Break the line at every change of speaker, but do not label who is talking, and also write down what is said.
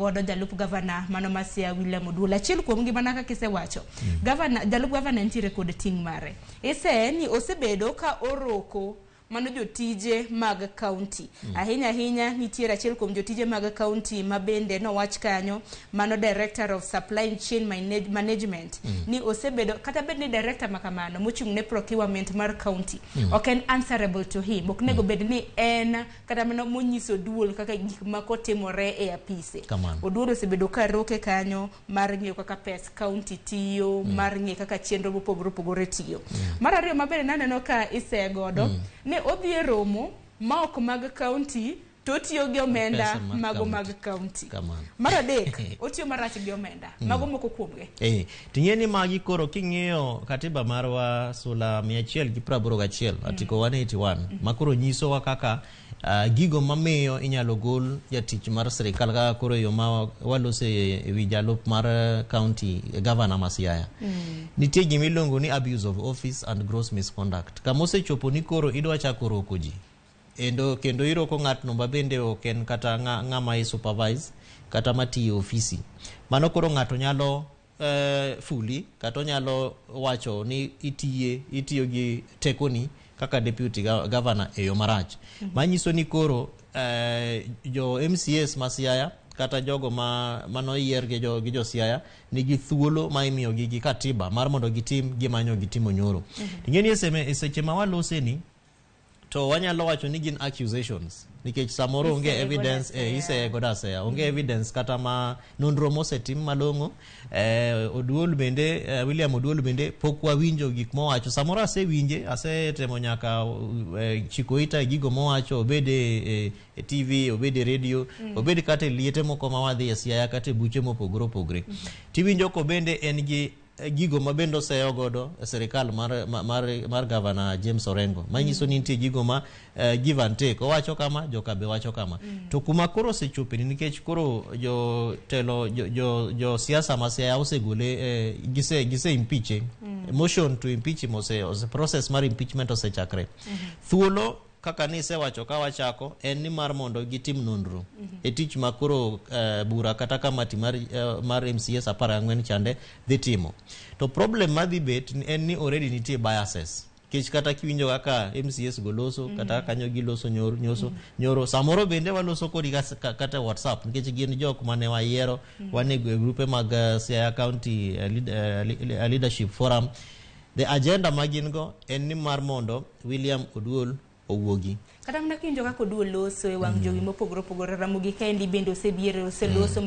godo jalup gavana mano masia William Oduol. Achiel kuom gima naka kisewacho. Gavana jalup gavana nitiere kod ting' mare. Ise ni osebedo ka oroko mano jotije mag county. Ahinya nitiere achiel kuom jotije mag county mabende no wach kanyo mano director of supply chain management ni osebedo kata bed ni director makamano mochung' ne procurement mar county ok en answerable to him. Ok nego bed ni en kata mano monyiso Oduol kaka gik mako timore e apise. Oduol osebedo ka roke kanyo mar ng'iyo kaka pes county tiyo, mar ng'iyo kaka chenro mopogore tiyo. Mar ariyo mabende naneno ka isegodo ne odhi e romo ma ok mag county to tiyo gi omenda mago mag county. Mar adek otiyo marach gi omenda mago moko kuomge.
Ting'eni magi koro king'iyo katiba marwa sula 181 article 181 makoro nyisowa kaka gigo mamiyo inyalo gol jatich mar sirikal kaka koro yo ma walose e wi jalup mar county governor ma Siaya. Nitie gima iluongo ni abuse of office and gross misconduct. Kama osechopo ni koro idwa chako roko ji kendo iroko ng'atno mabende ok en kata ng'ama i supervise kata matiyo ofisi. Mano koro ng'ato nyalo fuli kata nyalo wacho ni itiyo gi tekoni kaka deputy governor e yo marach. Manyiso ni koro jo MCS ma Siaya kata jogo mano yier gi jo Siaya nigi thuolo ma imiyo gi katiba mar mondo gitim gimanyo gitimo nyoro. Ting'eni e seche ma walose ni to wanyalo wacho ni gin accusations nikech samoro onge evidence ise godasea onge evidence kata ma nonro mosetim malongo. Oduol bende William Oduol bende pok wawinjo gik mowacho. Samoro asetemo nyaka chiko ita gigo mowacho obede TV obede radio obede kata liete moko ma wadhi e Siaya kata buche mopogore. Tiwinjo ko bende en gi gigo mabendo seyo godo serikal mar governor James Orengo. Manyiso ni nitie gigo ma give and take. Owacho kama joka be wacho kama. To kuma koro sechopeni nikech koro jo telo jo siasa ma Siaya osegole gise impeach. Motion to impeach ose process mar impeachment osechakre. Thuolo kaka ni sewacho ka wachako en ni mar mondo gitim nonro e tich makoro bura kata kamati mar MCS 14 chande dhi timo. To problem madhi bet en ni already nitie biases. Kech kata kiwinjo kaka MCS goloso kata kanyo giloso nyoro samoro bende waloso kodi kata WhatsApp nikech gin jok mane wayiero wane grupe mag Siaya County Leadership Forum. The agenda magin go en ni mar mondo William Oduol owuogi.
Kata mna kinjo kako Oduol loso e wang jowi mopogore Ramogi Kendi bende osebiere oseloso